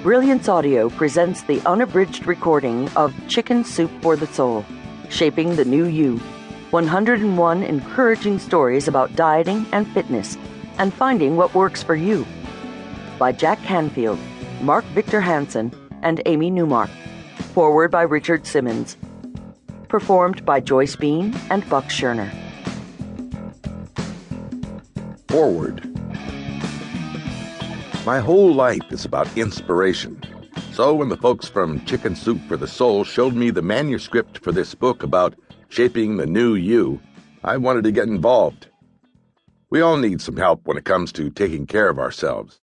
Brilliance Audio presents the unabridged recording of Chicken Soup for the Soul, Shaping the New You, 101 encouraging stories about dieting and fitness and finding what works for you, by Jack Canfield, Mark Victor Hansen, and Amy Newmark. Forward by Richard Simmons. Performed by Joyce Bean and Buck Schirner. Forward. My whole life is about inspiration. So when the folks from Chicken Soup for the Soul showed me the manuscript for this book about shaping the new you, I wanted to get involved. We all need some help when it comes to taking care of ourselves.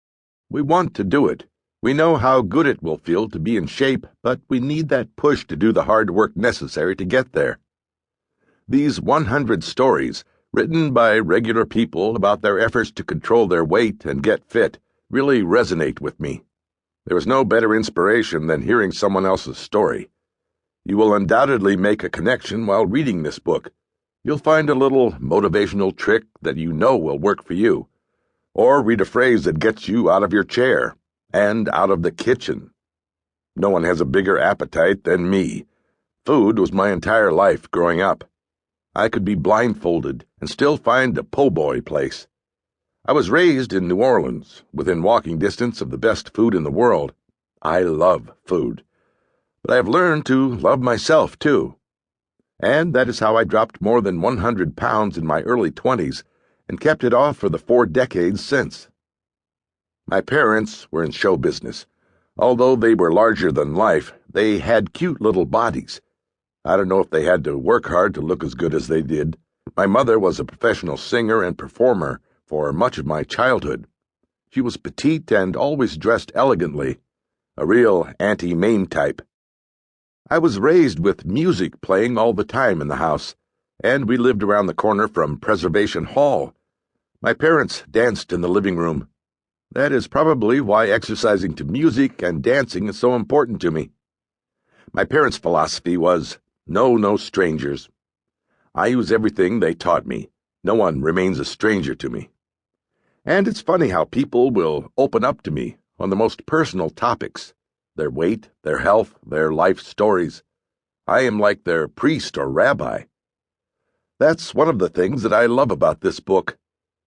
We want to do it. We know how good it will feel to be in shape, but we need that push to do the hard work necessary to get there. These 100 stories, written by regular people about their efforts to control their weight and get fit, really resonate with me. There is no better inspiration than hearing someone else's story. You will undoubtedly make a connection while reading this book. You'll find a little motivational trick that you know will work for you, or read a phrase that gets you out of your chair and out of the kitchen. No one has a bigger appetite than me. Food was my entire life growing up. I could be blindfolded and still find a po' boy place. I was raised in New Orleans, within walking distance of the best food in the world. I love food. But I have learned to love myself, too. And that is how I dropped more than 100 pounds in my early 20s and kept it off for the 4 decades since. My parents were in show business. Although they were larger than life, they had cute little bodies. I don't know if they had to work hard to look as good as they did. My mother was a professional singer and performer for much of my childhood. She was petite and always dressed elegantly, a real Auntie Mame type. I was raised with music playing all the time in the house, and we lived around the corner from Preservation Hall. My parents danced in the living room. That is probably why exercising to music and dancing is so important to me. My parents' philosophy was, know no strangers. I use everything they taught me. No one remains a stranger to me. And it's funny how people will open up to me on the most personal topics, their weight, their health, their life stories. I am like their priest or rabbi. That's one of the things that I love about this book.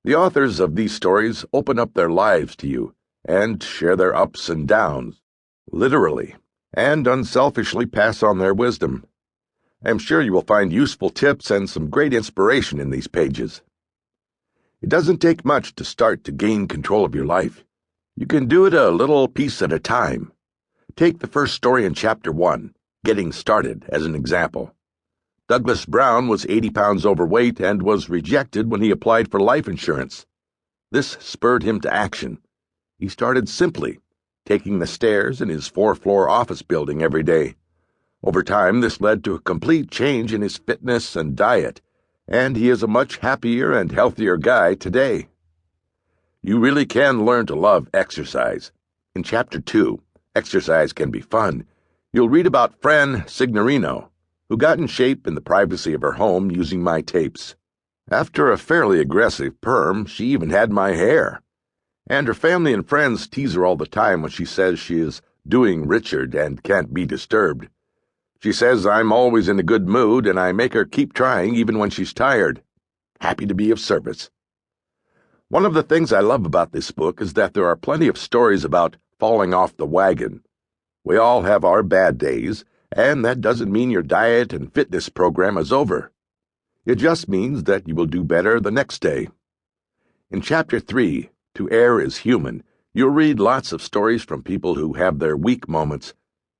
The authors of these stories open up their lives to you and share their ups and downs, literally, and unselfishly pass on their wisdom. I'm sure you will find useful tips and some great inspiration in these pages. It doesn't take much to start to gain control of your life. You can do it a little piece at a time. Take the first story in Chapter 1, Getting Started, as an example. Douglas Brown was 80 pounds overweight and was rejected when he applied for life insurance. This spurred him to action. He started simply, taking the stairs in his 4-floor office building every day. Over time, this led to a complete change in his fitness and diet, and he is a much happier and healthier guy today. You really can learn to love exercise. In Chapter 2, Exercise Can Be Fun, you'll read about Fran Signorino, who got in shape in the privacy of her home using my tapes. After a fairly aggressive perm, she even had my hair. And her family and friends tease her all the time when she says she is doing Richard and can't be disturbed. She says I'm always in a good mood and I make her keep trying even when she's tired. Happy to be of service. One of the things I love about this book is that there are plenty of stories about falling off the wagon. We all have our bad days, and that doesn't mean your diet and fitness program is over. It just means that you will do better the next day. In Chapter 3, To Err is Human, you'll read lots of stories from people who have their weak moments,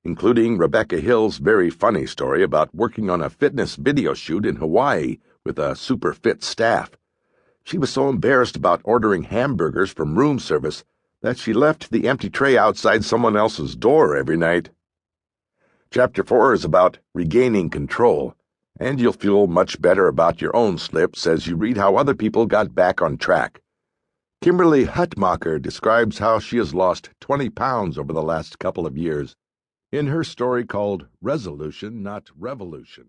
including Rebecca Hill's very funny story about working on a fitness video shoot in Hawaii with a super fit staff. She was so embarrassed about ordering hamburgers from room service that she left the empty tray outside someone else's door every night. Chapter 4 is about regaining control, and you'll feel much better about your own slips as you read how other people got back on track. Kimberly Hutmacher describes how she has lost 20 pounds over the last couple of years in her story called Resolution, Not Revolution.